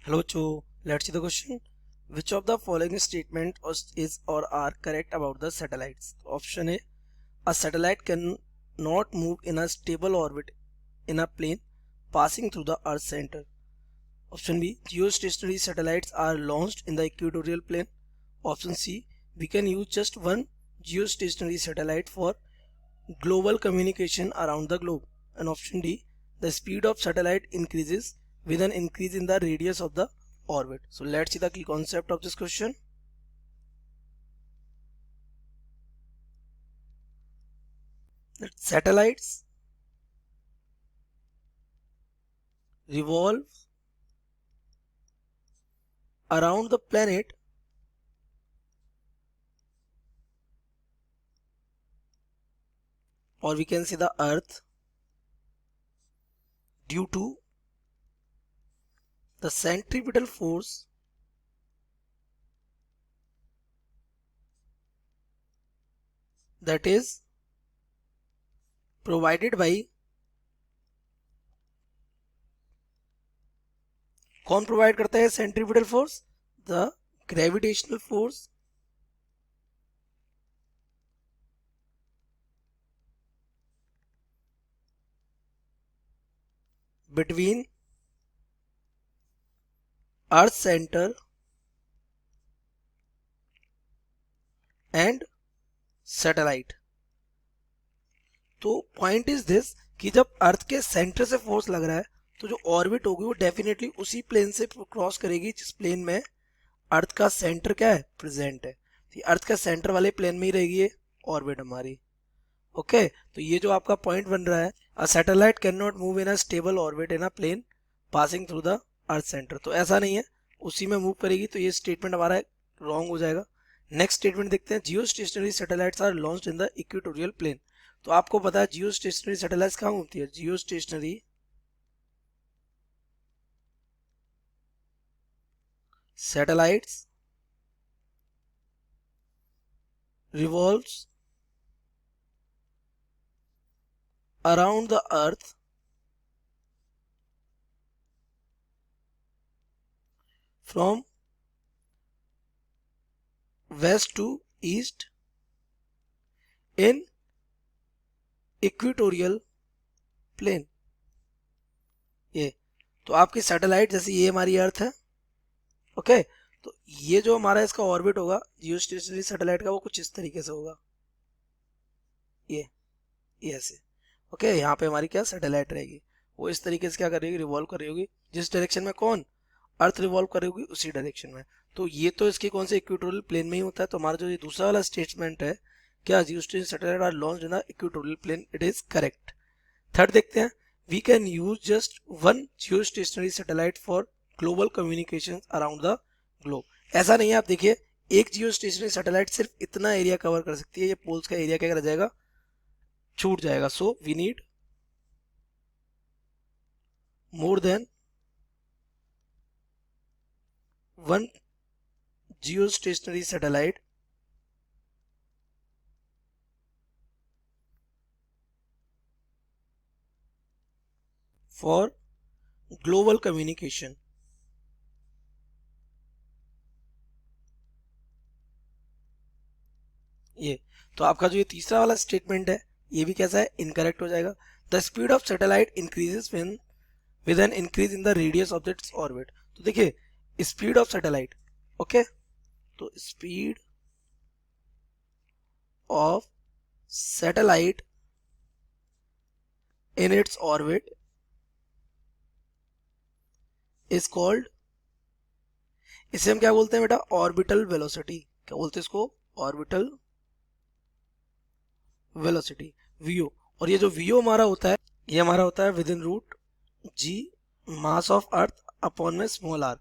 Hello, Cho. Let's see the question. Which of the following statement is or are correct about the satellites? Option A. A satellite can not move in a stable orbit in a plane passing through the Earth's center. Option B. Geostationary satellites are launched in the equatorial plane. Option C. We can use just one geostationary satellite for global communication around the globe. And option D. The speed of satellite increases with an increase in the radius of the orbit. So let's see the key concept of this question. That satellites revolve around the planet or we can say the earth due to the centripetal force that is provided by कौन provide करता है centripetal force the gravitational force between Earth center and satellite. तो point is this कि जब अर्थ के centre से force लग रहा है तो जो ऑर्बिट होगी वो डेफिनेटली उसी प्लेन से क्रॉस करेगी जिस प्लेन में अर्थ का सेंटर क्या है प्रेजेंट है। तो अर्थ का सेंटर वाले प्लेन में ही रहेगी ये ऑर्बिट हमारी। ओके तो ये जो आपका पॉइंट बन रहा है a satellite can not move in a stable orbit in a plane passing through the earth centre, तो ऐसा नहीं है उसी में मूव करेगी, तो ये स्टेटमेंट हमारा रॉन्ग हो जाएगा। नेक्स्ट स्टेटमेंट देखते हैं geostationary satellites are launched in the equatorial plane. तो आपको पता है जियो स्टेशनरी सैटेलाइट्स कहाँ घूमती है, geostationary satellites revolves around the earth from west to east in equatorial plane. ये तो आपकी सैटेलाइट जैसे ये हमारी अर्थ है। ओके तो ये जो हमारा इसका ऑर्बिट होगा जियो स्टेशनरी सैटेलाइट का वो कुछ इस तरीके से होगा, ये ऐसे। ओके यहाँ पे हमारी क्या सैटेलाइट रहेगी, वो इस तरीके से क्या कर रही होगी, रिवॉल्व कर रही होगी जिस डायरेक्शन में कौन अर्थ रिवॉल्व कर रही होगी उसी डायरेक्शन में। तो ये तो इसकी कौन से इक्वेटोरियल प्लेन में ही होता है। तो हमारा जो ये दूसरा वाला स्टेटमेंट है क्या geostationary satellite are launched in the equatorial plane, it is correct. Third देखते हैं we can use just one geostationary satellite for global communication around the globe. ऐसा नहीं है, आप देखिए एक जियो स्टेशनरी सैटेलाइट सिर्फ इतना एरिया कवर कर सकती है, ये पोल्स का एरिया क्या कर जाएगा छूट जाएगा। So we need more than one geostationary satellite for global communication. ये तो आपका जो ये तीसरा वाला स्टेटमेंट है ये भी कैसा है इनकरेक्ट हो जाएगा। The speed of satellite increases when with an increase in the radius of its orbit. तो देखिए स्पीड ऑफ सैटेलाइट, ओके तो speed of satellite in its orbit is called, इसे हम क्या बोलते हैं बेटा ऑर्बिटल वेलोसिटी। क्या बोलते हैं इसको ऑर्बिटल वेलोसिटी वीओ। और ये जो वीओ हमारा होता है ये हमारा होता है within root G mass of earth upon में स्मॉल आर।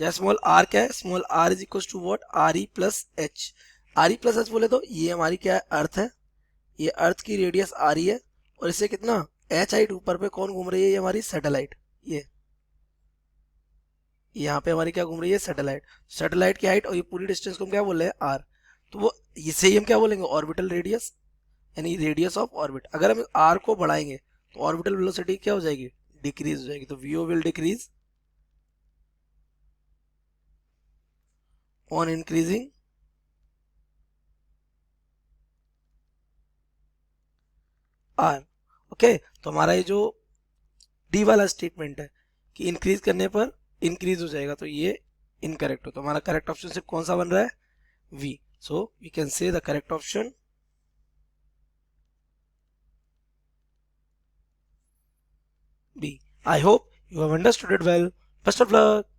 या स्मॉल आर क्या है, small R is equal to what R E plus H. R E plus H बोले तो ये हमारी क्या है अर्थ है, ये अर्थ की रेडियस आर ई है और इससे कितना एच हाइट ऊपर पे कौन घूम रही है, ये हमारी सैटेलाइट। ये यहाँ पे हमारी क्या घूम रही है सैटेलाइट, सैटेलाइट की हाइट और ये पूरी डिस्टेंस को हम क्या बोल रहे हैं आर। तो वो इसे ही हम क्या बोलेंगे ऑर्बिटल रेडियस यानी रेडियस ऑफ ऑर्बिट। अगर हम आर को बढ़ाएंगे तो ऑर्बिटल वेलोसिटी क्या हो जाएगी डिक्रीज हो जाएगी, तो V O will decrease on increasing R. Okay, तो हमारा ये जो डी वाला स्टेटमेंट है कि इंक्रीज करने पर इंक्रीज हो जाएगा, तो ये इनकरेक्ट हो। तो हमारा करेक्ट ऑप्शन सिर्फ कौन सा बन रहा है? V. So we can say the correct option B. I hope you have understood it well. Best of luck.